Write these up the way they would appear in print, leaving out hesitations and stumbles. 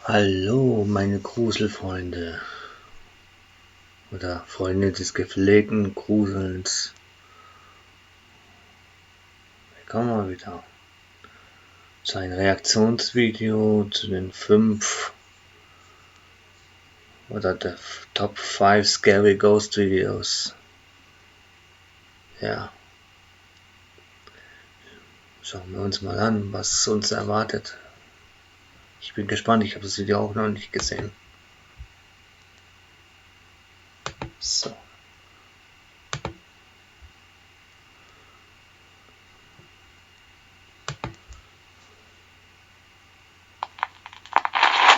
Hallo, meine Gruselfreunde oder Freunde des gepflegten Gruselns. Willkommen mal wieder zu einem Reaktionsvideo zu den 5 oder der Top 5 Scary Ghost Videos. Ja, schauen wir uns mal an, was uns erwartet. Ich bin gespannt, ich habe das Video auch noch nicht gesehen. So.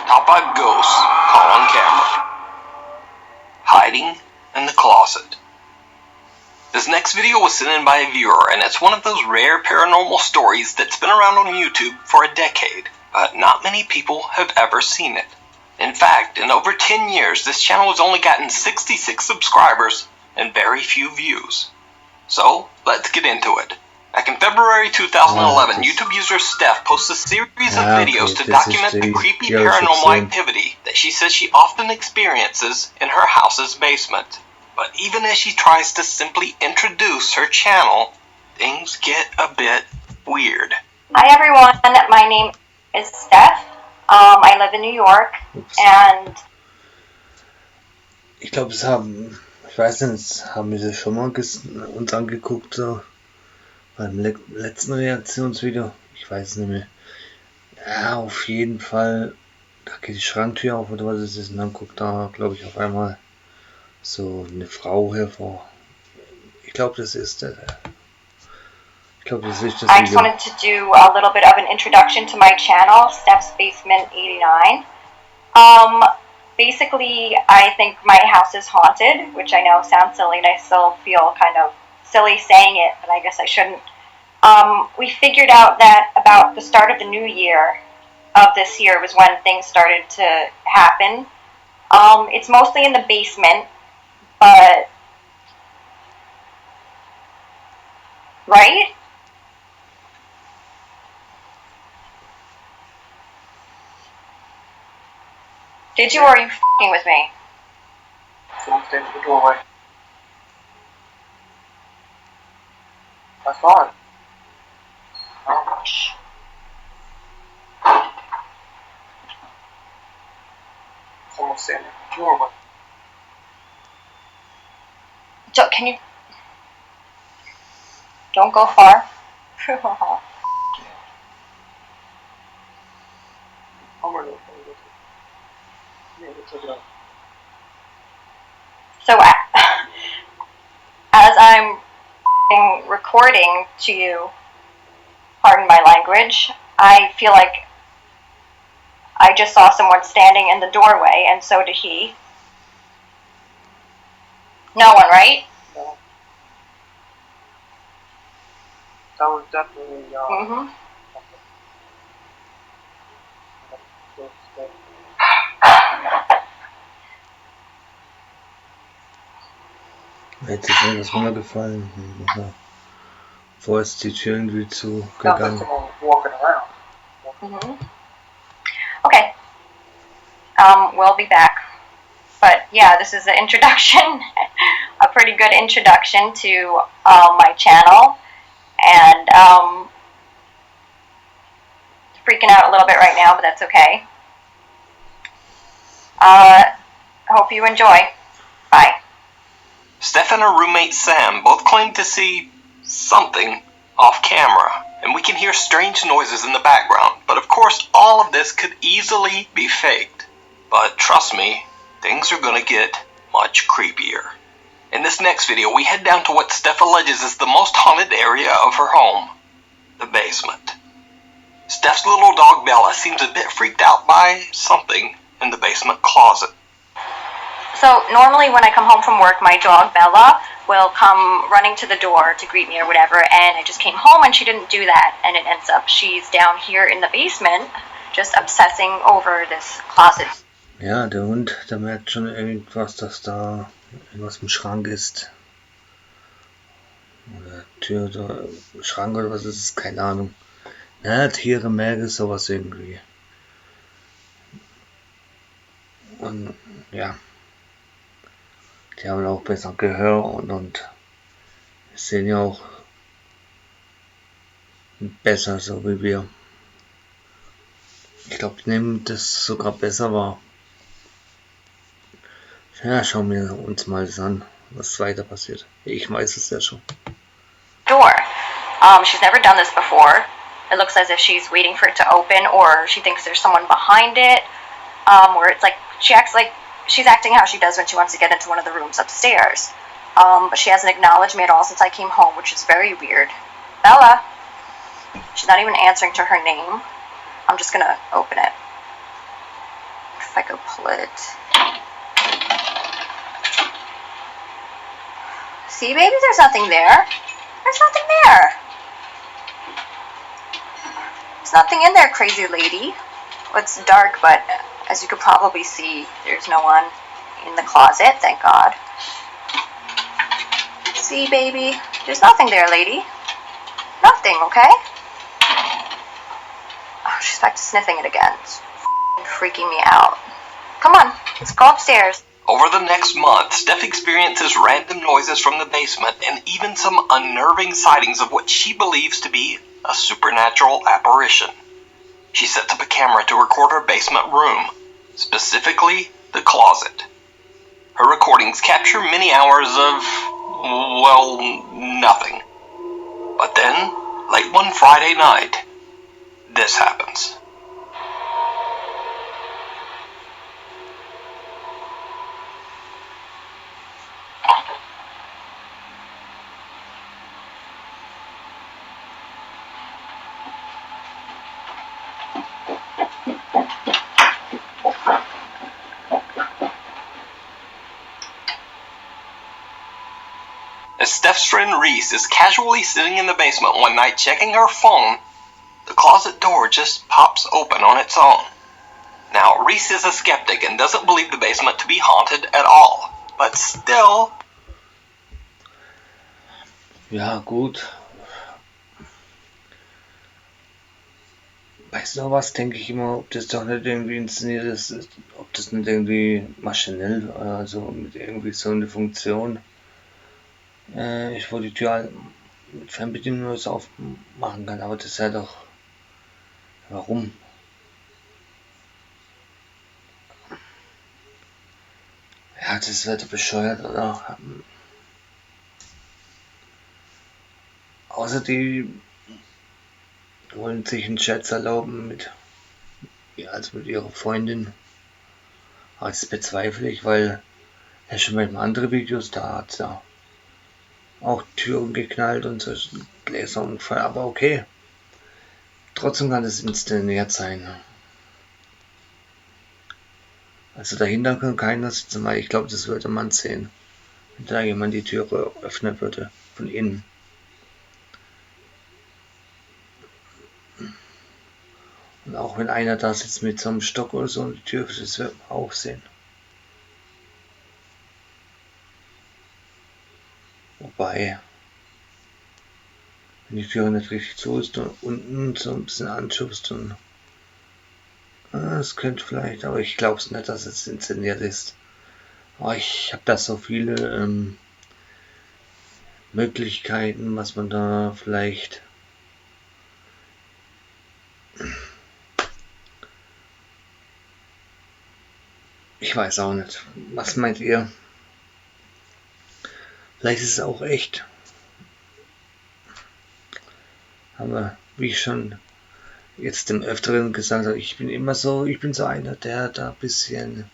Top 5 ghosts caught on camera. Hiding in the closet. This next video was sent in by a viewer, and it's one of those rare paranormal stories that's been around on YouTube for a decade, but not many people have ever seen it. In fact, in over 10 years, this channel has only gotten 66 subscribers and very few views. So, let's get into it. Back in February 2011, YouTube user Steph posted a series of videos to document the creepy paranormal activity that she says she often experiences in her house's basement. But even as she tries to simply introduce her channel, things get a bit weird. Hi everyone, my name is Steph. I live in New York. And ich glaube, ich weiß nicht, haben wir das schon mal uns angeguckt, so beim letzten Reaktionsvideo, ich weiß es nicht mehr. Ja, auf jeden Fall, da geht die Schranktür auf oder was es ist und dann guckt da, glaube ich, auf einmal so eine Frau hervor. Ich glaube, das ist das Video. I just wanted to do a little bit of an introduction to my channel, Steph's Basement 89. Basically, I think my house is haunted, which I know sounds silly, and I still feel kind of silly saying it, but I guess I shouldn't. We figured out that about the start of the new year of this year was when things started to happen. It's mostly in the basement, but... Right? Did you, or are you f***ing with me? Someone stayed at the doorway. I saw it. Oh. Someone stayed at the doorway. So, can you... Don't go far. I'm ready to So, as I'm recording to you, pardon my language, I feel like I just saw someone standing in the doorway, and so did he. No one, right? No. That was definitely, Mm-hmm. Jetzt ist mir was runtergefallen. Vorher ist die Tür irgendwie zugegangen. Mm-hmm. Okay. We'll be back. But yeah, this is an introduction, a pretty good introduction to my channel. And freaking out a little bit right now, but that's okay. Hope you enjoy. Bye. Steph and her roommate Sam both claim to see something off camera, and we can hear strange noises in the background, but of course all of this could easily be faked. But trust me, things are gonna get much creepier. In this next video, we head down to what Steph alleges is the most haunted area of her home, the basement. Steph's little dog Bella seems a bit freaked out by something in the basement closet. So normally when I come home from work, my dog Bella will come running to the door to greet me or whatever, and I just came home and she didn't do that, and it ends up she's down here in the basement just obsessing over this closet. Ja, der Hund, der merkt schon irgendwas, dass da irgendwas im Schrank ist. Oder Tür oder Schrank oder was ist es, keine Ahnung. Ja, Tiere merken sowas irgendwie. Und ja, die haben auch besser Gehör und sehen ja auch besser, so wie wir. Ich glaube, die nehmen das sogar besser wahr. Ja, schauen wir uns mal das an, was weiter passiert. Ich weiß es ja schon. Door. She's never done this before. It looks as if she's waiting for it to open, or she thinks there's someone behind it. Where it's like she acts like she's acting how she does when she wants to get into one of the rooms upstairs. But she hasn't acknowledged me at all since I came home, which is very weird. Bella. She's not even answering to her name. I'm just gonna open it. If I go pull it. See, baby, there's nothing there. There's nothing there. There's nothing in there, crazy lady. Well, it's dark, but as you could probably see, there's no one in the closet, thank God. See, baby, there's nothing there, lady. Nothing, okay? Oh, she's back to sniffing it again. It's freaking me out. Come on, let's go upstairs. Over the next month, Steph experiences random noises from the basement and even some unnerving sightings of what she believes to be a supernatural apparition. She sets up a camera to record her basement room, specifically the closet. Her recordings capture many hours of, well, nothing. But then, late one Friday night, this happens. As Steph's friend Reese is casually sitting in the basement one night checking her phone, the closet door just pops open on its own. Now, Reese is a skeptic and doesn't believe the basement to be haunted at all, but still... Ja, gut. Bei sowas denke ich immer, ob das doch nicht irgendwie inszeniert ist, ob das nicht irgendwie maschinell, also mit irgendwie so eine Funktion. Ich wollte die Tür mit Fernbedienung nur so aufmachen kann, aber das ist ja doch. Warum? Ja, das ist halt bescheuert, oder? Außer die wollen sich einen Scherz erlauben mit ihrer Freundin. Aber das bezweifle ich, weil ja schon bei anderen Videos, da hat es ja auch Türen geknallt und so Gläserunfall, aber okay. Trotzdem kann es inszeniert sein. Ne? Also dahinter kann keiner sitzen, weil ich glaube, das würde man sehen, wenn da jemand die Türe öffnen würde, von innen. Und auch wenn einer da sitzt mit so einem Stock oder so, die Tür, das wird man auch sehen. Wobei, wenn die Tür nicht richtig zu ist und unten so ein bisschen anschubst, und es könnte vielleicht, aber ich glaube es nicht, dass es inszeniert ist. Aber ich habe da so viele Möglichkeiten, was man da vielleicht ich weiß auch nicht. Was meint ihr? Vielleicht ist es auch echt. Aber wie ich schon jetzt dem Öfteren gesagt habe, ich bin so einer, der da ein bisschen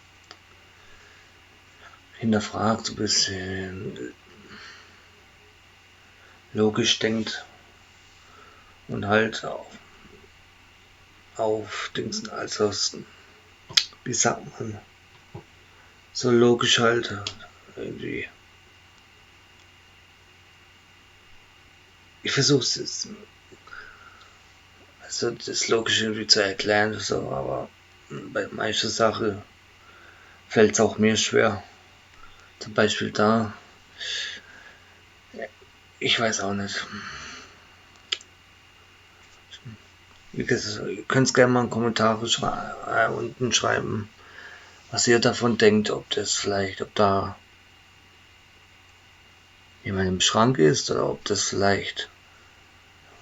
hinterfragt, so ein bisschen logisch denkt und halt auf Dings, also wie sagt man, so logisch halt irgendwie. Ich versuche es, also das logisch irgendwie zu erklären, so, aber bei manchen Sachen fällt es auch mir schwer. Zum Beispiel da, ich weiß auch nicht. Wie gesagt, ihr könnt es gerne mal in Kommentare unten schreiben, was ihr davon denkt, ob da jemand im Schrank ist oder ob das vielleicht,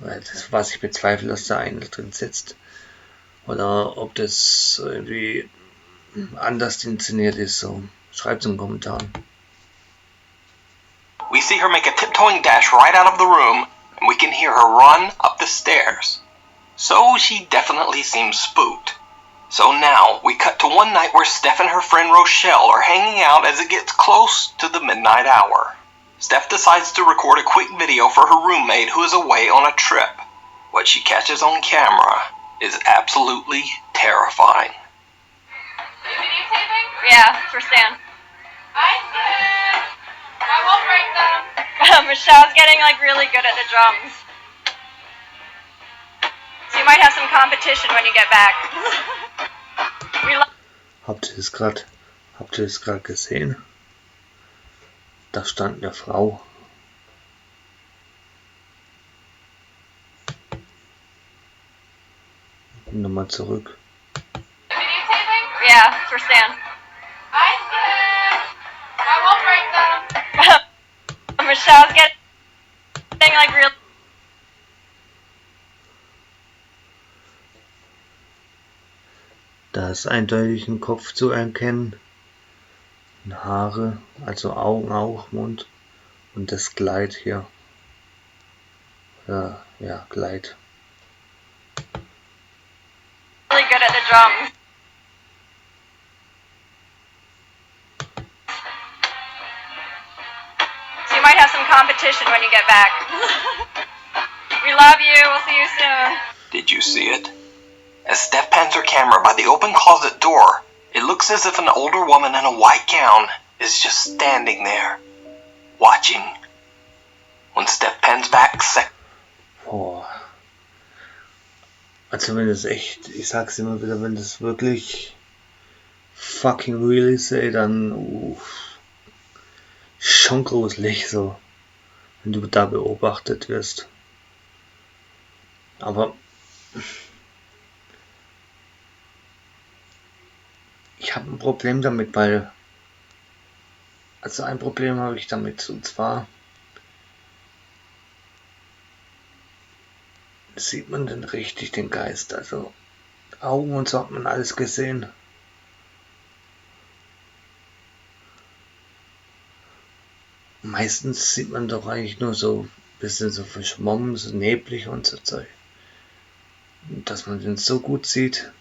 weil das, was ich bezweifle, dass da einer drin sitzt, oder ob das irgendwie anders inszeniert ist. So, schreibt es in den Kommentaren. We see her make a tiptoeing dash right out of the room, and we can hear her run up the stairs. So she definitely seems spooked. So now we cut to one night where Steph and her friend Rochelle are hanging out as it gets close to the midnight hour. Steph decides to record a quick video for her roommate who is away on a trip. What she catches on camera is absolutely terrifying. Are you videotaping? Yeah, for Stan. Hi, Stan! I won't break them. Michelle's getting like really good at the drums. So you might have some competition when you get back. Habt ihr es gerade gesehen? Da stand eine Frau. Nochmal zurück. Videotaping? Yeah, for Stan. Hi, Stan! I won't break them. Michelle's getting like real. Da ist eindeutig ein Kopf zu erkennen. Haare, also Augen auch, Mund. Und das Kleid hier. Ja, Kleid. Really good at the drums. So you might have some competition when you get back. We love you. We'll see you soon. Did you see it? As Steph pans her camera by the open closet door, it looks as if an older woman in a white gown is just standing there, watching. When Steph pans back, Also wenn es echt, ich sag's immer wieder, wenn das wirklich fucking real ist, ey, dann schon gruselig so, wenn du da beobachtet wirst. Aber ich habe ein Problem damit, weil, also ein Problem habe ich damit, und zwar sieht man denn richtig den Geist, also Augen und so hat man alles gesehen. Meistens sieht man doch eigentlich nur so ein bisschen so verschwommen, so neblig und so Zeug. Dass man den so gut sieht,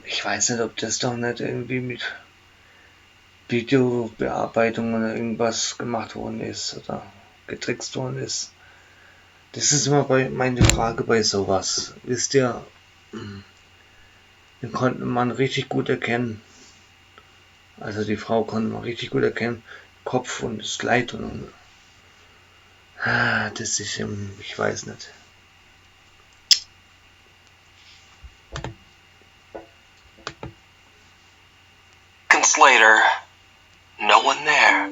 ich weiß nicht, ob das doch nicht irgendwie mit Videobearbeitung oder irgendwas gemacht worden ist oder getrickst worden ist. Das ist immer meine Frage bei sowas. Wisst ihr, den konnte man richtig gut erkennen. Also die Frau konnte man richtig gut erkennen. Kopf und das Kleid und das ist ich weiß nicht. later, no one there.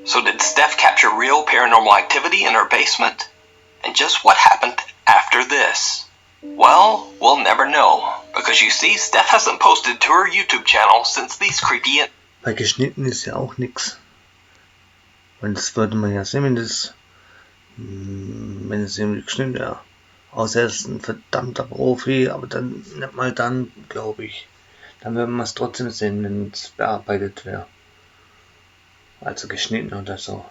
So did Steph capture real paranormal activity in her basement? And just what happened after this? Well, we'll never know, because you see, Steph hasn't posted to her YouTube channel since these creepy... Weil geschnitten ist ja auch nix. Und das würde man ja sehen, wenn es irgendwie geschnitten wäre. Außer er ist ein verdammter Profi, aber dann nicht mal dann, glaube ich. Dann würde man es trotzdem sehen, wenn es bearbeitet wäre. Also geschnitten oder so.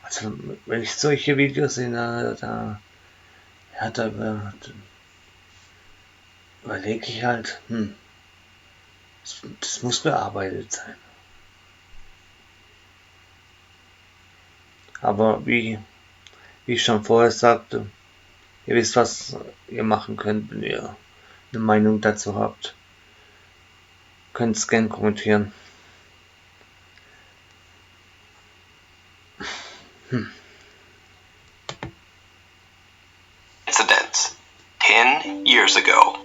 Also wenn ich solche Videos sehe, da überlege ich halt, das muss bearbeitet sein. Aber wie ich schon vorher sagte, ihr wisst, was ihr machen könnt, wenn ihr eine Meinung dazu habt. Könnt es gerne kommentieren. Incidents 10 years ago.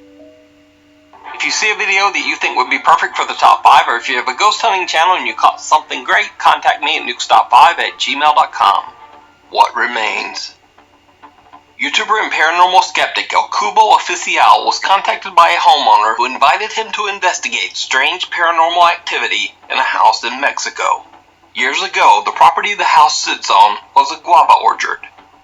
If you see a video that you think would be perfect for the top 5, or if you have a ghost hunting channel and you caught something great, contact me at nukestop5@gmail.com. What remains? YouTuber and paranormal skeptic El Cubo Oficial was contacted by a homeowner who invited him to investigate strange paranormal activity in a house in Mexico. Years ago, the property the house sits on was a guava orchard.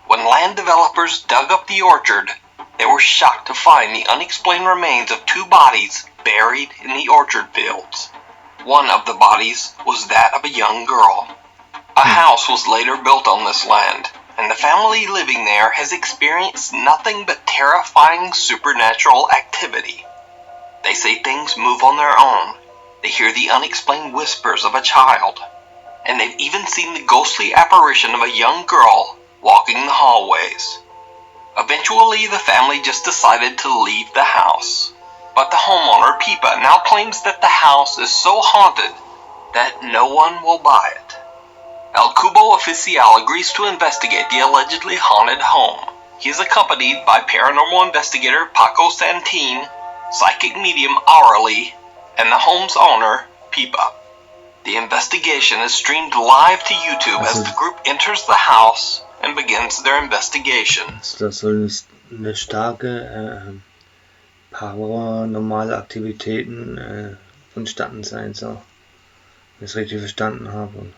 When land developers dug up the orchard, they were shocked to find the unexplained remains of 2 bodies buried in the orchard fields. One of the bodies was that of a young girl. A house was later built on this land, and the family living there has experienced nothing but terrifying supernatural activity. They say things move on their own. They hear the unexplained whispers of a child, and they've even seen the ghostly apparition of a young girl walking the hallways. Eventually, the family just decided to leave the house. But the homeowner, Pipa, now claims that the house is so haunted that no one will buy it. El Cubo Oficial agrees to investigate the allegedly haunted home. He is accompanied by paranormal investigator Paco Santin, psychic medium Aureli, and the home's owner, Pipa. The investigation is streamed live to YouTube as the group enters the house and begins their investigation. Das soll eine starke paranormale Aktivitäten vonstatten sein, so. Wenn ich es richtig verstanden habe.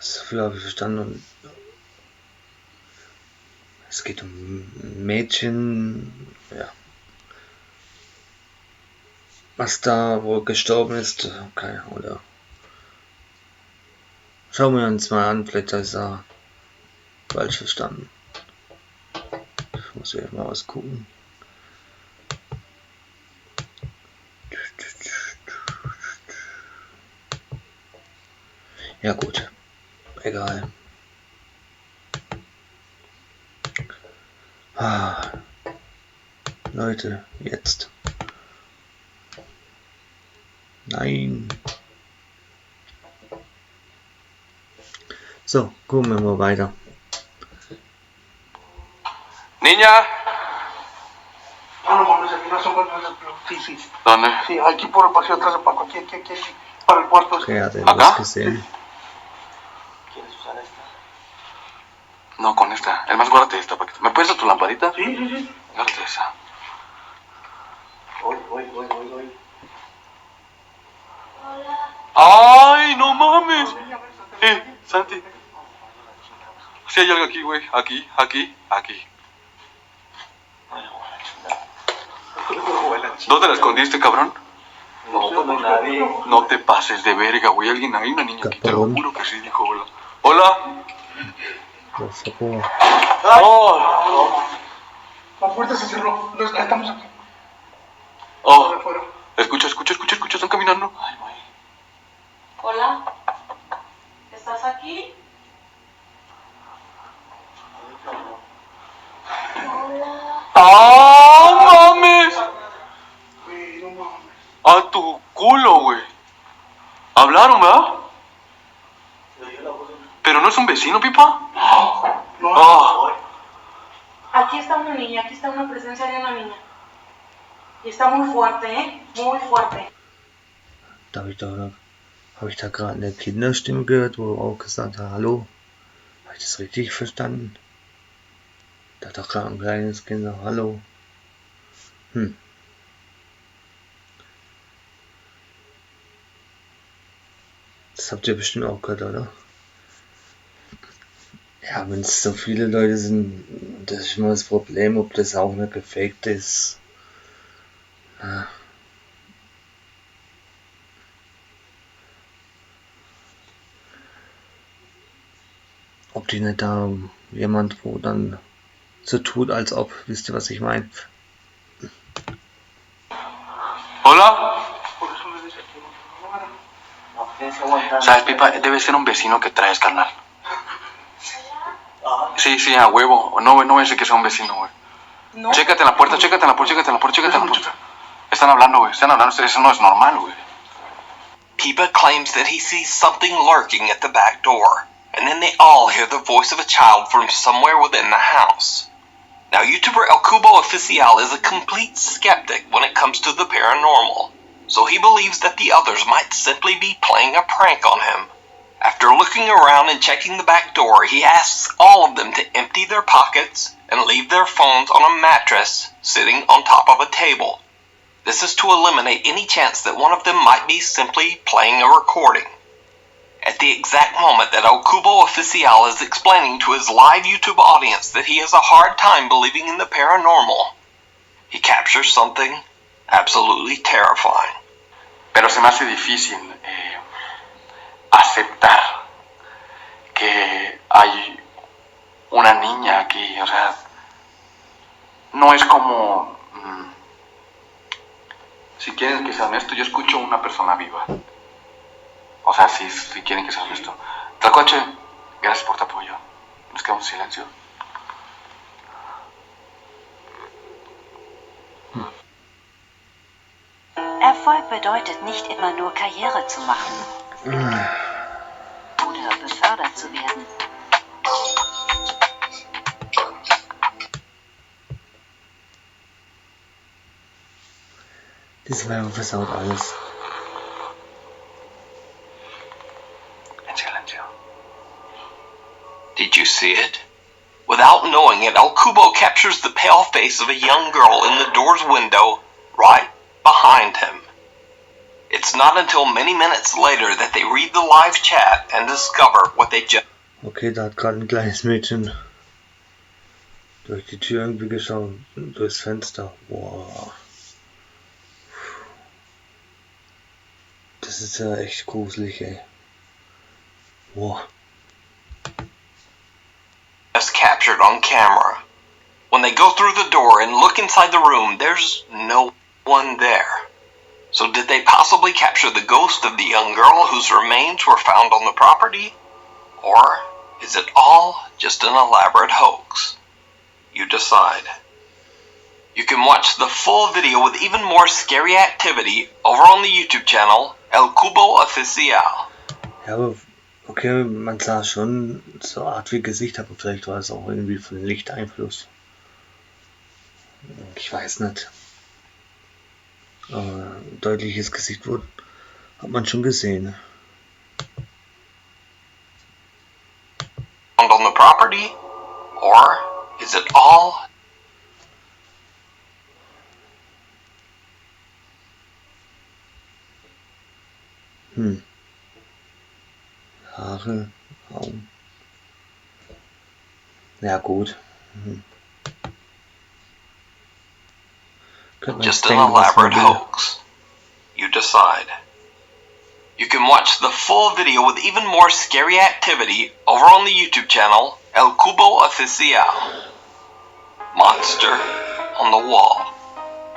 So habe ich verstanden. Es geht um ein Mädchen, ja. Was da wohl gestorben ist, okay, oder. Schauen wir uns mal an, vielleicht ist er falsch verstanden. Ich muss hier mal was gucken. Ja gut, egal. Leute, jetzt. Nein. So, gucken wir mal weiter. Niña. No, no mames, aquí no son buenas, pero sí, sí. ¿Dónde? Sí, aquí por el paseo atrás de Paco, aquí, para el cuarto. Okay, hat er ¿Acá? was gesehen? ¿Quieres usar esta? No, con esta. Es más, guárdate esta. ¿Me puedes dar tu lamparita? Sí, sí, sí. Guárdate esa. Voy. ¡Ay, no mames! Santi. Sí hay algo aquí, güey. Aquí. ¿Dónde la escondiste, cabrón? No, pues no hay nadie. No te pases de verga, güey. Alguien ahí, una niña aquí. Te lo Cabrón. juro que sí dijo hola. ¡Hola! Das ist ja ¡Oh! La puerta se cerró. Estamos aquí. ¡Oh! Afuera. Escucha. Están caminando. Ay, güey. Hola, ¿estás aquí? Hola. ¡Ah, mames! Güey, no mames. A tu culo, güey. Hablaron, ¿verdad? ¿Pero no es un vecino, Pipa? No. ¡Ah! Aquí está una niña, aquí está una presencia de una niña. Y está muy fuerte, muy fuerte. Habe ich da gerade eine Kinderstimme gehört, wo auch gesagt hat, hallo? Habe ich das richtig verstanden? Da hat doch gerade ein kleines Kind gesagt, hallo? Das habt ihr bestimmt auch gehört, oder? Ja, wenn es so viele Leute sind, das ist immer das Problem, ob das auch eine gefakte ist. Ja. Ob die nicht da jemand, wo dann so tut, als ob, wisst ihr, was ich meine? ¿Hola? ¿Sabes, Pipa? Debe ser un vecino que traes, carnal. Sí, a huevo. No voy a decir que sea un vecino, güey. No. Chécate en la puerta. Están hablando, güey. Eso no es normal, güey. Pipa claims that he sees something lurking at the back door, and then they all hear the voice of a child from somewhere within the house. Now, YouTuber El Cubo Oficial is a complete skeptic when it comes to the paranormal, so he believes that the others might simply be playing a prank on him. After looking around and checking the back door, he asks all of them to empty their pockets and leave their phones on a mattress sitting on top of a table. This is to eliminate any chance that one of them might be simply playing a recording. At the exact moment that El Cubo Oficial is explaining to his live YouTube audience that he has a hard time believing in the paranormal, he captures something absolutely terrifying. Pero se me hace difícil aceptar que hay una niña aquí, o sea, no es como, si quieren que sea honesto, yo escucho una persona viva. O sea, si quieren que sea honesto. Tlacuache, gracias por tu apoyo. Nos quedamos en silencio. Erfolg bedeutet nicht immer nur Karriere zu machen oder befördert zu werden. Diesmal versaut alles. En silencio. Did you see it? Without knowing it, El Cubo captures the pale face of a young girl in the door's window right behind him. It's not until many minutes later that they read the live chat and discover what they just... Okay, da hat gerade ein kleines Mädchen durch die Tür irgendwie geschaut, durchs Fenster. Boah. Das ist ja echt gruselig, ey. Boah. Just captured on camera. When they go through the door and look inside the room, there's no one there. So did they possibly capture the ghost of the young girl whose remains were found on the property? Or is it all just an elaborate hoax? You decide. You can watch the full video with even more scary activity over on the YouTube channel El Cubo Oficial. Ja, aber okay, man sah schon so eine Art wie Gesicht, aber vielleicht war es auch irgendwie von Lichteinfluss. Ich weiß nicht. Aber ein deutliches Gesicht hat man schon gesehen. On the property? Or is it all... Haare, Augen. Ja gut. Just an elaborate hoax. You decide. You can watch the full video with even more scary activity over on the YouTube channel El Cubo Oficial. Monster on the wall.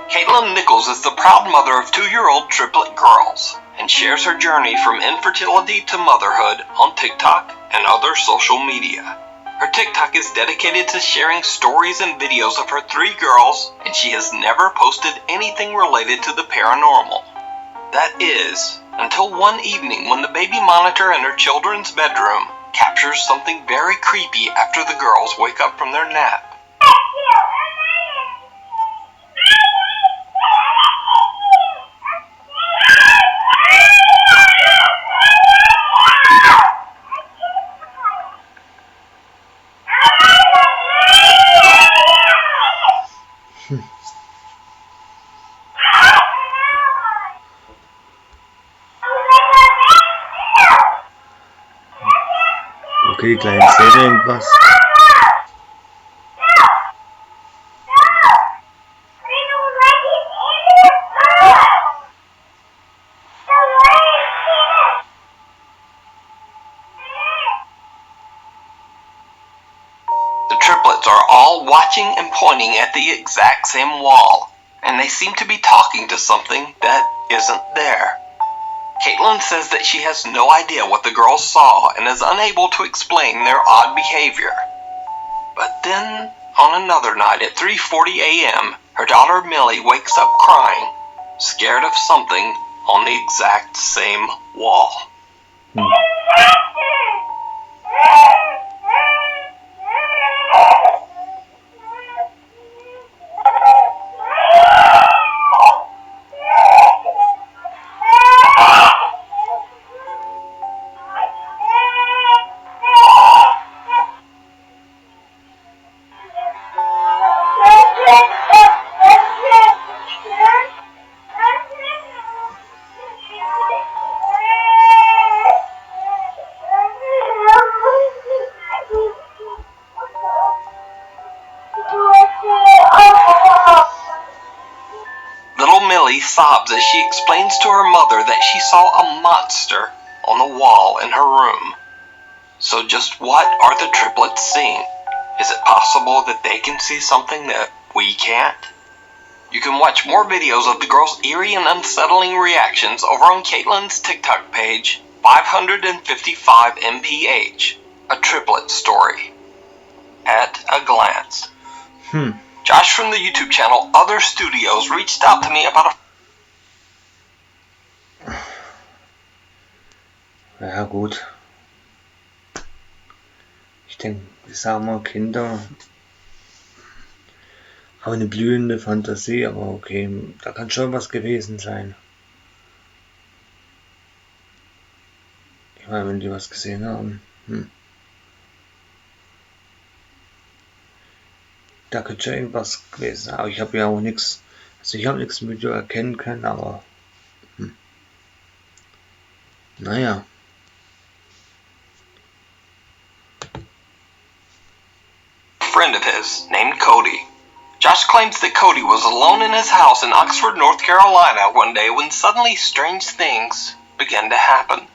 Caitlin Nichols is the proud mother of 2-year-old triplet girls and shares her journey from infertility to motherhood on TikTok and other social media. Her TikTok is dedicated to sharing stories and videos of her 3 girls, and she has never posted anything related to the paranormal. That is, until one evening when the baby monitor in her children's bedroom captures something very creepy after the girls wake up from their nap. Okay, die kleinen Zähne irgendwas. The triplets are all watching and pointing at the exact same wall, and they seem to be talking to something that isn't there. Caitlin says that she has no idea what the girls saw and is unable to explain their odd behavior. But then, on another night at 3:40 a.m., her daughter Millie wakes up crying, scared of something on the exact same wall. sobs as she explains to her mother that she saw a monster on the wall in her room. So just what are the triplets seeing? Is it possible that they can see something that we can't? You can watch more videos of the girls' eerie and unsettling reactions over on Caitlin's TikTok page, 555 MPH, a triplet story. At a glance. Josh from the YouTube channel Other Studios reached out to me about Ja gut. Ich denke, ich sag mal, Kinder haben eine blühende Fantasie, aber okay, da kann schon was gewesen sein. Ich meine, wenn die was gesehen haben, da könnte schon irgendwas gewesen sein. Aber ich habe ja auch nichts, also ich habe nichts im Video erkennen können, aber naja. friend of his named Cody. Josh claims that Cody was alone in his house in Oxford, North Carolina one day when suddenly strange things began to happen.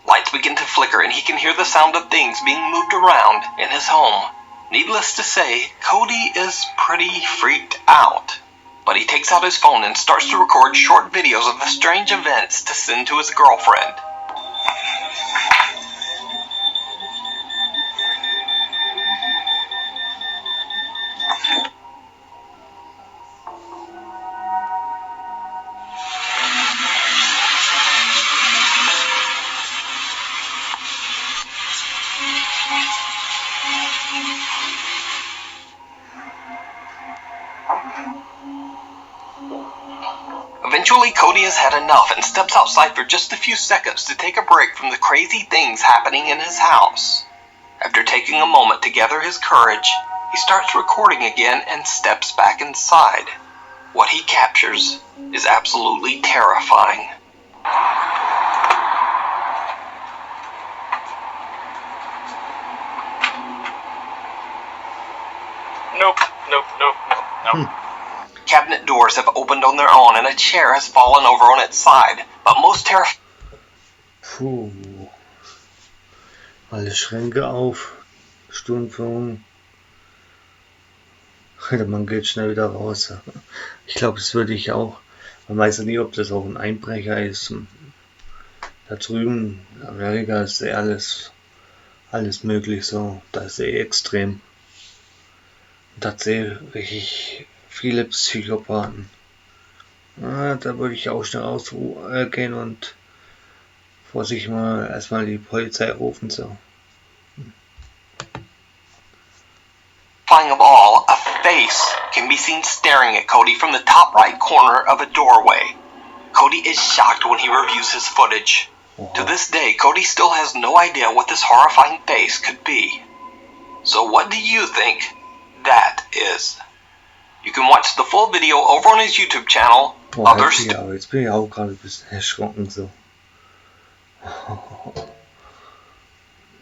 Lights begin to flicker and he can hear the sound of things being moved around in his home. Needless to say, Cody is pretty freaked out. But he takes out his phone and starts to record short videos of the strange events to send to his girlfriend. Eventually, Cody has had enough and steps outside for just a few seconds to take a break from the crazy things happening in his house. After taking a moment to gather his courage, he starts recording again and steps back inside. What he captures is absolutely terrifying. Nope. Cabinet doors have opened on their own and a chair has fallen over on its side, but most terrifying. Puh. Alle Schränke auf, Sturmführung. Man geht schnell wieder raus. Ich glaube, das würde ich auch. Man weiß ja nie, ob das auch ein Einbrecher ist. Da drüben in Amerika ist ja alles möglich so. Da ist extrem. Und tatsächlich viele Psychopathen. Da würde ich auch schnell rausgehen und vorsichtig mal erstmal die Polizei rufen. So. Of all, a face can be seen staring at Cody from the top right corner of a doorway. Cody is shocked when he reviews his footage. To this day, Cody still has no idea what this horrifying face could be. So what do you think that is? You can watch the full video over on his YouTube channel. Ja, jetzt bin ich auch gerade ein bisschen erschrocken so.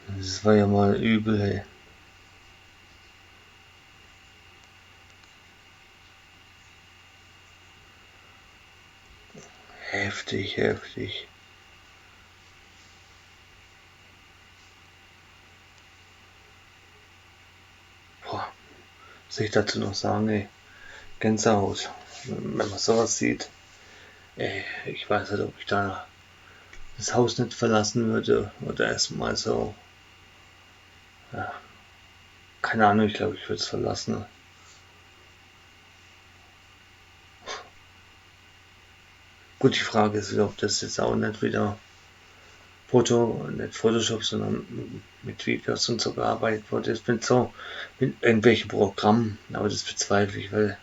Das war ja mal übel, hey. Heftig. Boah, was soll ich dazu noch sagen, ey? Gänsehaut. Wenn man sowas sieht. Ey, ich weiß nicht, ob ich da das Haus nicht verlassen würde oder erstmal so. Ja. Keine Ahnung, ich glaube, ich würde es verlassen. Gut, die Frage ist, ob das jetzt auch nicht wieder nicht Photoshop, sondern mit Videos und so gearbeitet wurde. Das mit irgendwelchen Programmen, aber das bezweifle ich, weil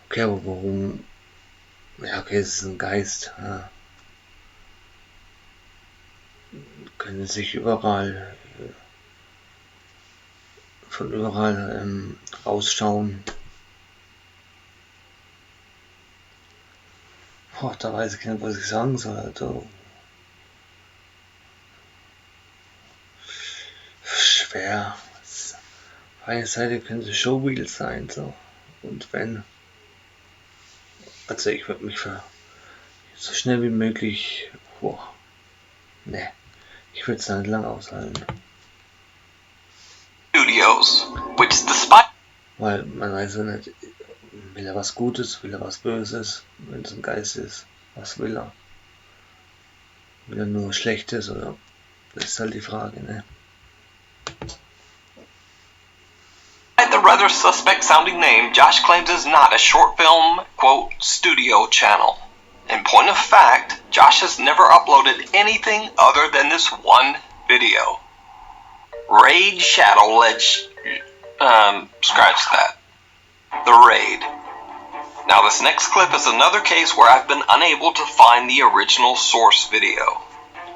okay, aber warum? Ja, okay, es ist ein Geist. Ja. Können sich von überall rausschauen. Boah, da weiß ich nicht, was ich sagen soll. Also, schwer. eine Seite könnte Showwheel sein, so. Und wenn, also ich würde mich so schnell wie möglich, ne, ich würde es nicht lang aushalten. Studios, which despite Weil man weiß ja nicht, will er was Gutes, will er was Böses, wenn es ein Geist ist, was will er? Will er nur Schlechtes oder? Das ist halt die Frage, ne? the rather suspect sounding name, Josh claims is not a short film, quote, studio channel. In point of fact, Josh has never uploaded anything other than this one video. Raid Shadow scratch that. The Raid. Now this next clip is another case where I've been unable to find the original source video,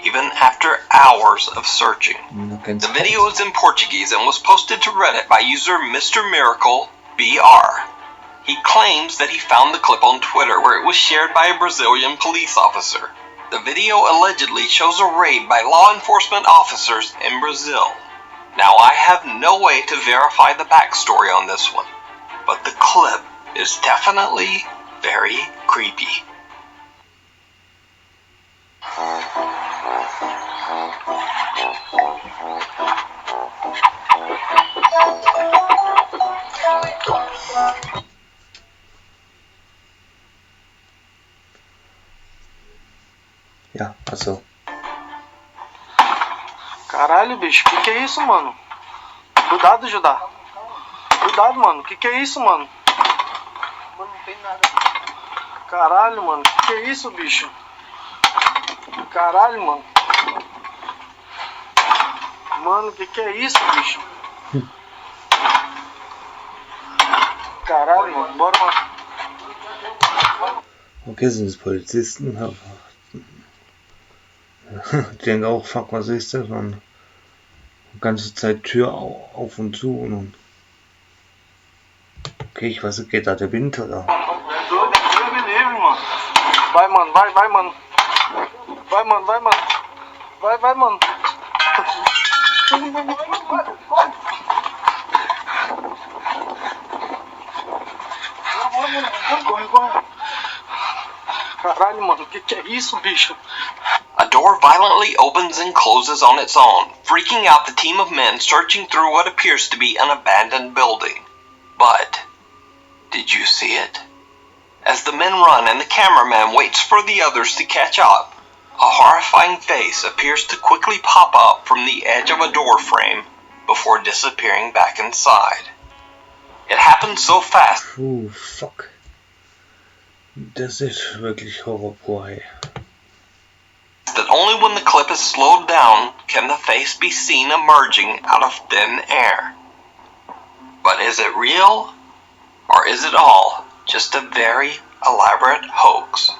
even after hours of searching. The video is in Portuguese and was posted to Reddit by user Mr. Miracle BR. He claims that he found the clip on Twitter where it was shared by a Brazilian police officer. The video allegedly shows a raid by law enforcement officers in Brazil. Now I have no way to verify the backstory on this one, but the clip is definitely very creepy. Ja, also. Caralho, bicho, que é isso, mano? Cuidado, Judá. Cuidado, mano, que é isso, mano? Mano, não tem nada. Caralho, mano, que é isso, bicho? Caralho, mano. Mano, que é isso, bicho? Caralho, mano, bora, mano. Okay, sind es Polizisten, aber ich denke auch, fuck, was ist das? Man, die ganze Zeit Tür auf und zu und okay, ich weiß nicht, geht da der Wind oder? Vai, mano, vai, mano. Vai, mano, vai, mano. Vai, mano. Corre. Caralho, mano, que é isso, bicho? A door violently opens and closes on its own, freaking out the team of men searching through what appears to be an abandoned building. But, did you see it? As the men run and the cameraman waits for the others to catch up, a horrifying face appears to quickly pop up from the edge of a door frame before disappearing back inside. It happened so fast. Fuck. Das ist wirklich Horror pur, hey. That only when the clip is slowed down can the face be seen emerging out of thin air. But is it real? Or is it all just a very elaborate hoax?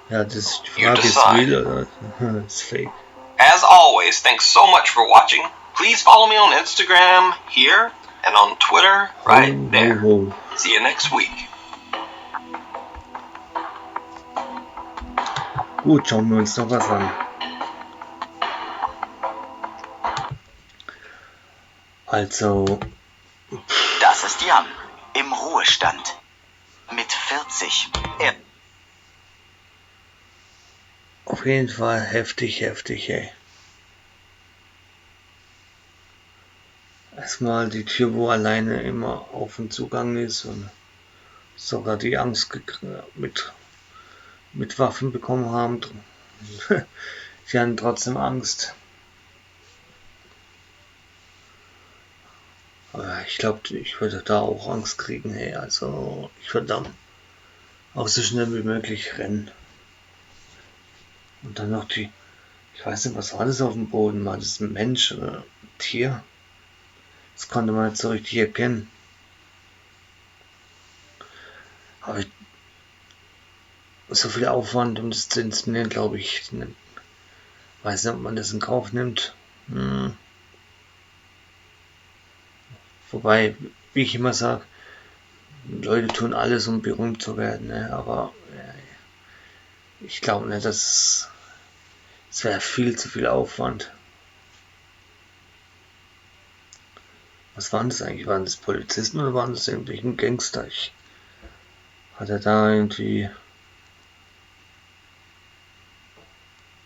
Ja, das ist die Frage, ist real oder ist fake? As always, thanks so much for watching. Please follow me on Instagram here and on Twitter right there. See you next week. Gut, schauen wir uns noch was an. Also. Das ist Jan, im Ruhestand. Mit 40. Auf jeden Fall heftig, ey. Erstmal die Tür, wo alleine immer auf und zugang ist und sogar die Angst mit Waffen bekommen haben. Sie hatten trotzdem Angst. Aber ich glaube, ich würde da auch Angst kriegen, hey. Also ich würde dann auch so schnell wie möglich rennen. Und dann noch ich weiß nicht, was war das auf dem Boden? War das ein Mensch oder ein Tier? Das konnte man nicht so richtig erkennen. Aber so viel Aufwand, um das zu inszenieren, glaube ich, nicht. Weiß nicht, ob man das in Kauf nimmt. Wobei, wie ich immer sage, Leute tun alles, um berühmt zu werden, ne? Aber ich glaube nicht, es wäre viel zu viel Aufwand. Was waren das eigentlich? Waren das Polizisten oder waren das irgendwelche Gangster? Hat er da irgendwie...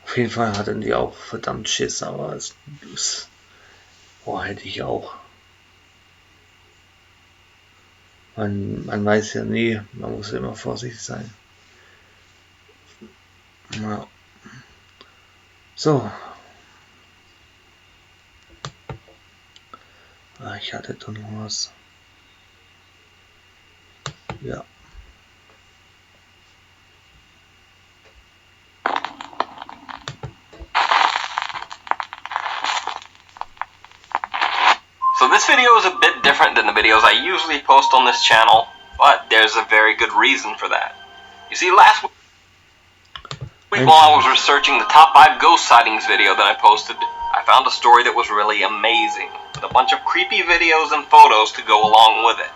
Auf jeden Fall hatten die auch verdammt Schiss, aber hätte ich auch. Man weiß ja nie, man muss immer vorsichtig sein. Ja. So. Ich hatte doch noch was. Ja. So this video is a bit different than the videos I usually post on this channel, but there's a very good reason for that. You see, last week while I was researching the top 5 ghost sightings video that I posted, I found a story that was really amazing, with a bunch of creepy videos and photos to go along with it.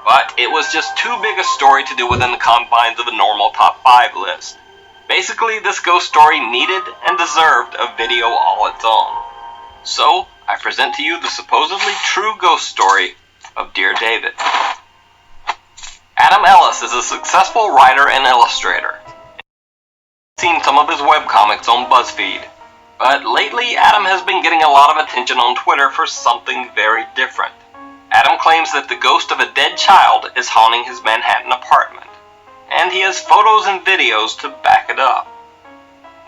But it was just too big a story to do within the confines of a normal top 5 list. Basically, this ghost story needed and deserved a video all its own. So, I present to you the supposedly true ghost story of Dear David. Adam Ellis is a successful writer and illustrator. I've seen some of his webcomics on BuzzFeed, but lately Adam has been getting a lot of attention on Twitter for something very different. Adam claims that the ghost of a dead child is haunting his Manhattan apartment, and he has photos and videos to back it up.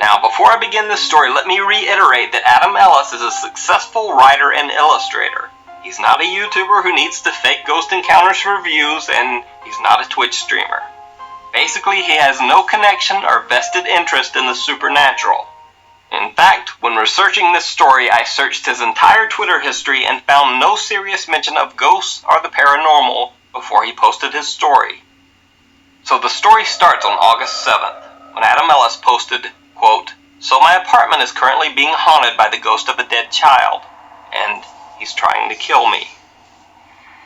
Now, before I begin this story, let me reiterate that Adam Ellis is a successful writer and illustrator. He's not a YouTuber who needs to fake ghost encounters for views, and he's not a Twitch streamer. Basically, he has no connection or vested interest in the supernatural. In fact, when researching this story, I searched his entire Twitter history and found no serious mention of ghosts or the paranormal before he posted his story. So the story starts on August 7th, when Adam Ellis posted, quote, "So my apartment is currently being haunted by the ghost of a dead child, and he's trying to kill me."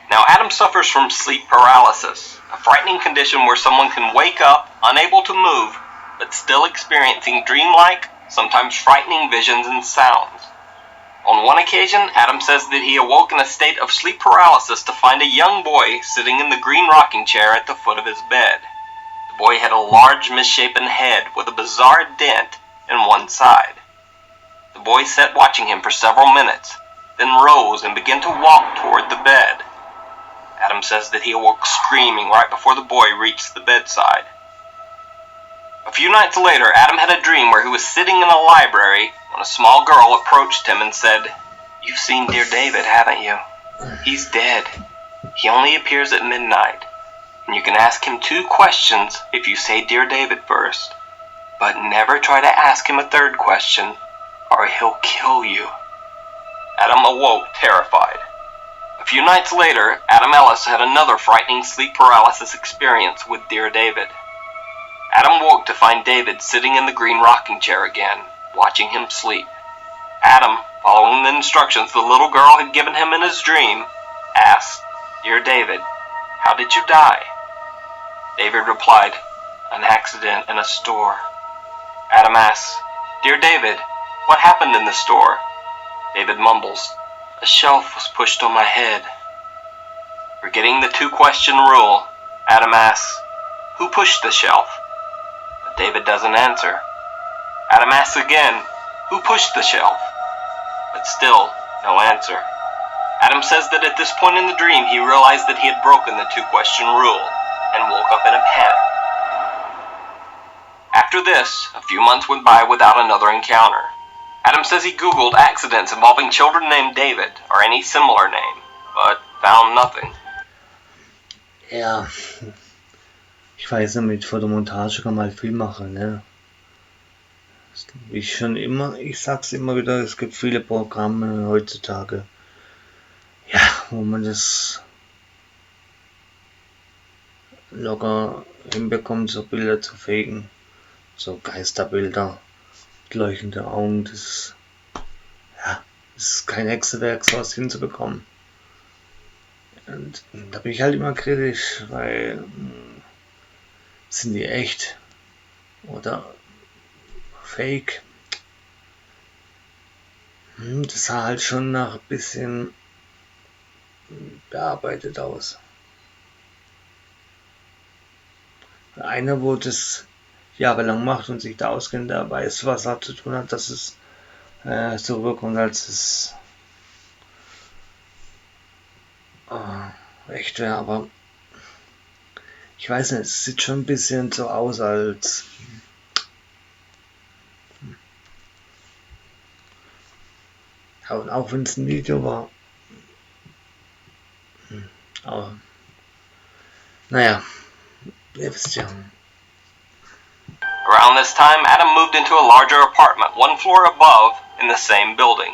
Now, Adam suffers from sleep paralysis, a frightening condition where someone can wake up, unable to move, but still experiencing dreamlike, sometimes frightening visions and sounds. On one occasion, Adam says that he awoke in a state of sleep paralysis to find a young boy sitting in the green rocking chair at the foot of his bed. The boy had a large misshapen head with a bizarre dent in one side. The boy sat watching him for several minutes, then rose and began to walk toward the bed. Adam says that he awoke screaming right before the boy reached the bedside. A few nights later, Adam had a dream where he was sitting in a library when a small girl approached him and said, "You've seen Dear David, haven't you? He's dead. He only appears at midnight, and you can ask him 2 questions if you say Dear David first, but never try to ask him a 3rd question, or he'll kill you." Adam awoke terrified. A few nights later, Adam Ellis had another frightening sleep paralysis experience with Dear David. Adam woke to find David sitting in the green rocking chair again, watching him sleep. Adam, following the instructions the little girl had given him in his dream, asked, "Dear David, how did you die?" David replied, "An accident in a store." Adam asks, "Dear David, what happened in the store?" David mumbles, "A shelf was pushed on my head." Forgetting the 2-question rule, Adam asks, "Who pushed the shelf?" But David doesn't answer. Adam asks again, "Who pushed the shelf?" But still, no answer. Adam says that at this point in the dream he realized that he had broken the 2-question rule and woke up in a panic. After this, a few months went by without another encounter. Adam says he Googled accidents involving children named David or any similar name, but found nothing. Ja, ich weiß ja, mit Fotomontage kann man halt viel machen, ne? Ich sag's immer wieder, es gibt viele Programme heutzutage, ja, wo man das locker hinbekommt, so Bilder zu faken, so Geisterbilder, leuchtende Augen, das ist kein Hexenwerk, sowas hinzubekommen. Und da bin ich halt immer kritisch, weil sind die echt oder fake? Das sah halt schon nach ein bisschen bearbeitet aus. Einer, wo das jahrelang macht und sich da auskennt, der weiß, was er zu tun hat, dass es so rüberkommt, als es echt wäre. Aber ich weiß nicht, es sieht schon ein bisschen so aus, als auch wenn es ein Video war. Aber naja, ihr wisst ja. Around this time, Adam moved into a larger apartment, one floor above, in the same building.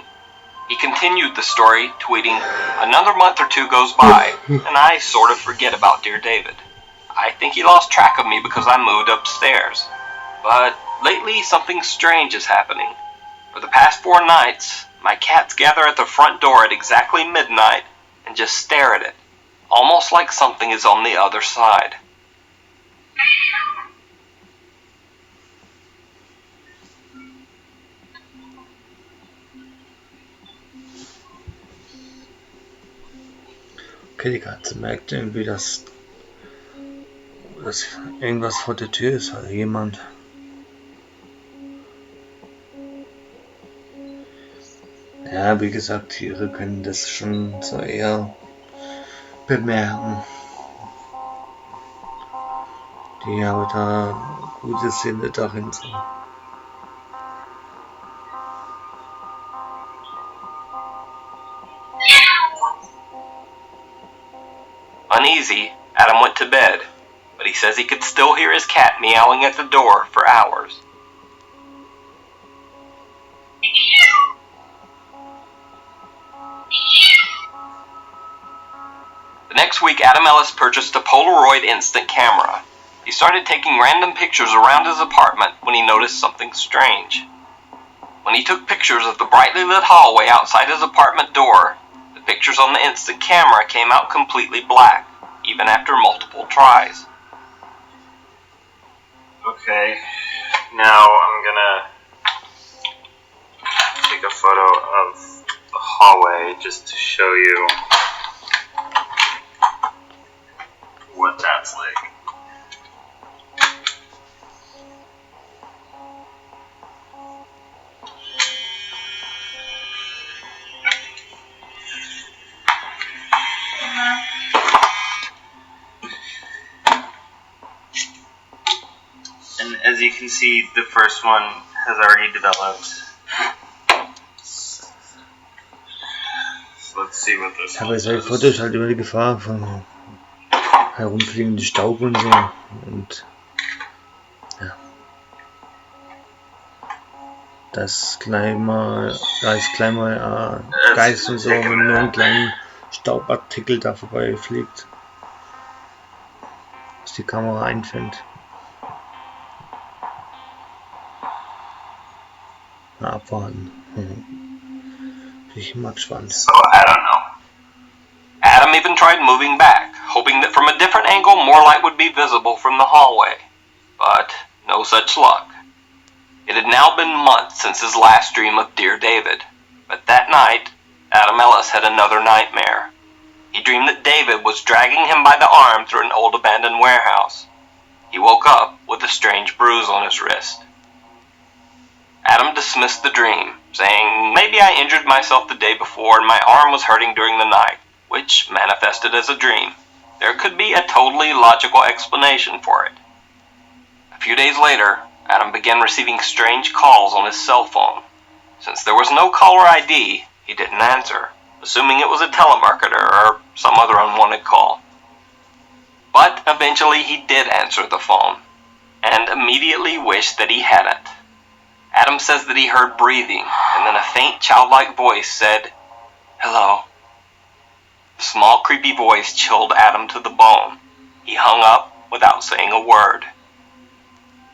He continued the story, tweeting, "Another month or two goes by, and I sort of forget about dear David. I think he lost track of me because I moved upstairs. But lately, something strange is happening. For the past 4 nights, my cats gather at the front door at exactly midnight and just stare at it, almost like something is on the other side." Okay, die Katze merkt irgendwie, dass irgendwas vor der Tür ist, also jemand. Ja, wie gesagt, Tiere können das schon so eher bemerken. Die haben da gute Sinne darin. So. Uneasy, Adam went to bed, but he says he could still hear his cat meowing at the door for hours. The next week, Adam Ellis purchased a Polaroid instant camera. He started taking random pictures around his apartment when he noticed something strange. When he took pictures of the brightly lit hallway outside his apartment door, the pictures on the instant camera came out completely black, even after multiple tries. Okay, now I'm gonna take a photo of the hallway just to show you what that's like. And as you can see, the first one has already developed. So let's see what this Ja, one bei solchen does. Fotos halt immer die Gefahr von herumfliegenden Staub und so. Und ja. Da ist gleich mal Geist und so, wenn nur ein kleiner Staubartikel da vorbei fliegt, was die Kamera einfängt. Na, abwarten. Bin ich mal gespannt. So, I don't know. Adam even tried moving back, hoping that from a different angle more light would be visible from the hallway. But no such luck. It had now been months since his last dream of dear David. But that night, Adam Ellis had another nightmare. He dreamed that David was dragging him by the arm through an old abandoned warehouse. He woke up with a strange bruise on his wrist. Adam dismissed the dream, saying, "Maybe I injured myself the day before and my arm was hurting during the night, which manifested as a dream. There could be a totally logical explanation for it." A few days later, Adam began receiving strange calls on his cell phone. Since there was no caller ID, he didn't answer, assuming it was a telemarketer or some other unwanted call. But eventually he did answer the phone, and immediately wished that he hadn't. Adam says that he heard breathing, and then a faint childlike voice said, "Hello." The small creepy voice chilled Adam to the bone. He hung up without saying a word.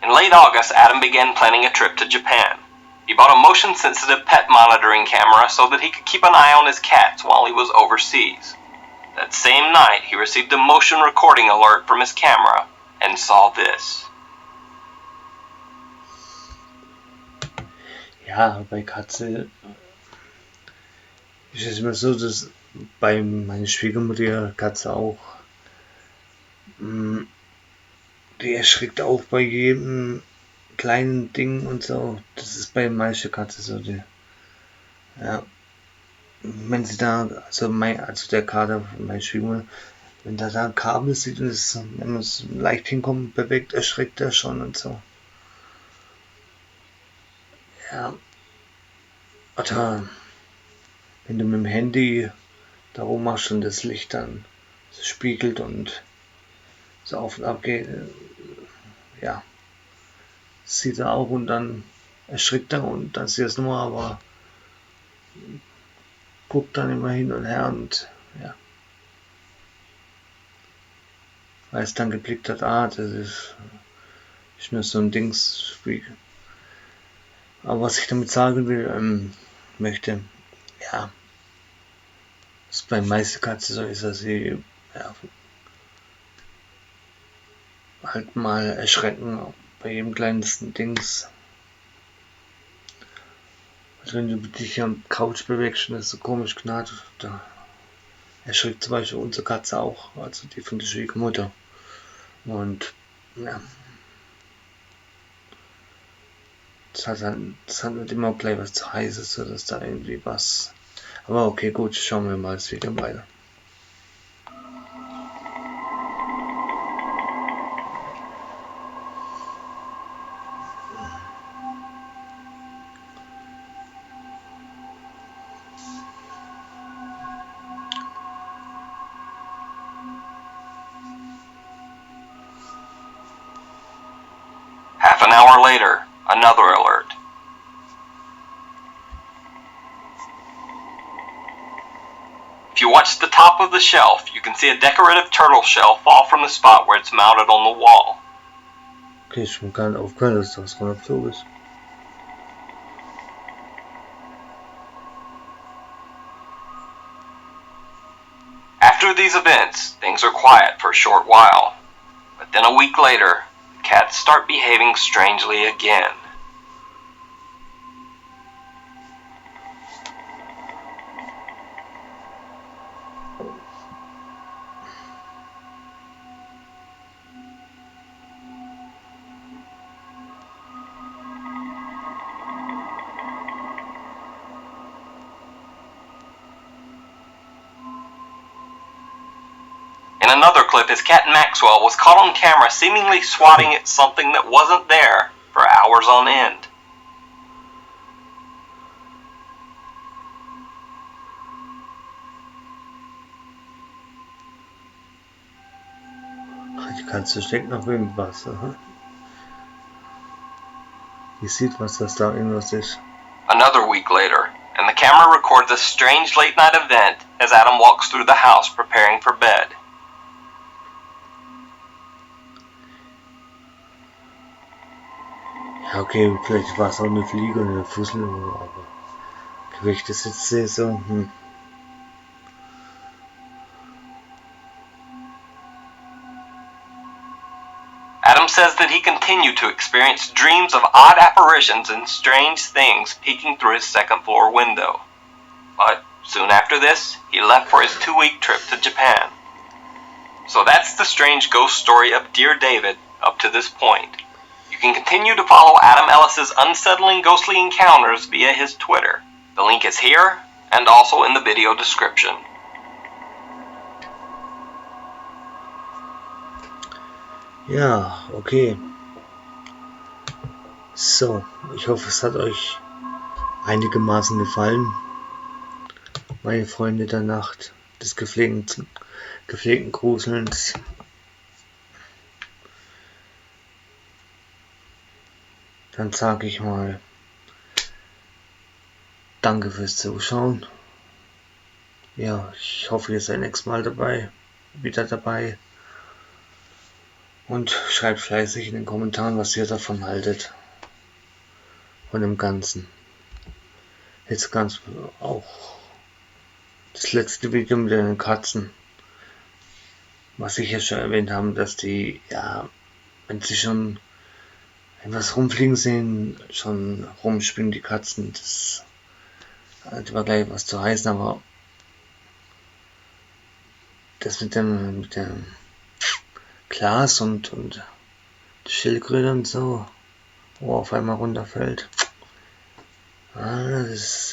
In late August, Adam began planning a trip to Japan. He bought a motion-sensitive pet monitoring camera so that he could keep an eye on his cats while he was overseas. That same night, he received a motion recording alert from his camera and saw this. Ja, bei Katze ist es immer so, dass bei meiner Schwiegermutter, ihre Katze auch. Die erschrickt auch bei jedem kleinen Ding und so. Das ist bei mancher Katze so. Ja. Wenn sie da, also der Kater von meiner Schwiegermutter, wenn da ein Kabel sieht und wenn man es leicht hinkommt, bewegt, erschrickt er schon und so. Ja. Oder wenn du mit dem Handy da rummachst und das Licht dann spiegelt und so auf und ab geht, ja, sieht er auch und dann erschrickt er und dann sieht er es nur, aber guckt dann immer hin und her und ja. Weil es dann geblickt hat, das ist nur so ein Dingsspiegel. Aber was ich damit sagen will, möchte, ja, was bei meisten Katzen so ist, dass sie ja, halt mal erschrecken bei jedem kleinsten Dings. Also wenn du dich am Couch bewegst und das so komisch knarrt, da erschrickt zum Beispiel unsere Katze auch, also die von der Schwiegermutter. Und ja, das hat nicht immer gleich was zu heißes, so dass da irgendwie was. Aber okay, gut, schauen wir mal das Video weiter. Half an hour later, another alert. If you watch the top of the shelf, you can see a decorative turtle shell fall from the spot where it's mounted on the wall. Okay, ist schon gar nicht aufgehört, dass das von der Flug ist. After these events, things are quiet for a short while. But then a week later, the cats start behaving strangely again. In another clip, his cat Maxwell was caught on camera seemingly swatting at something that wasn't there for hours on end. Die Katze steckt noch im Wasser. Hm? Die sieht, was das da irgendwas ist. Another week later, and the camera records a strange late-night event as Adam walks through the house preparing for bed. Ja, okay, vielleicht war es auch eine Fliege oder eine Fussel, aber Gewicht ist jetzt sehr so. Adam says that he continued to experience dreams of odd apparitions and strange things peeking through his second-floor window. But soon after this, he left for his 2-week trip to Japan. So that's the strange ghost story of Dear David up to this point. You can continue to follow Adam Ellis's unsettling ghostly encounters via his Twitter. The link is here and also in the video description. Ja, okay. So, ich hoffe, es hat euch einigermaßen gefallen. Meine Freunde der Nacht, des gepflegten Gruselns. Dann sage ich mal, danke fürs Zuschauen. Ja, ich hoffe, ihr seid nächstes Mal wieder dabei. Und schreibt fleißig in den Kommentaren, was ihr davon haltet. Von dem Ganzen. Jetzt ganz auch das letzte Video mit den Katzen. Was ich ja schon erwähnt habe, dass die, ja, wenn sie schon etwas rumfliegen sehen, schon rumspielen die Katzen. Das war gleich was zu heißen, aber das mit dem Glas und die Schildkröte und so, wo auf einmal runterfällt.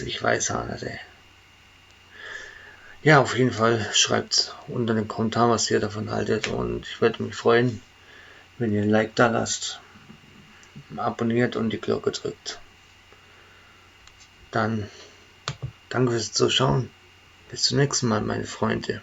Ich weiß auch nicht, ey. Ja, auf jeden Fall schreibt unter den Kommentaren, was ihr davon haltet, und ich würde mich freuen, wenn ihr ein Like da lasst, abonniert und die Glocke drückt. Dann danke fürs Zuschauen. Bis zum nächsten Mal, meine Freunde.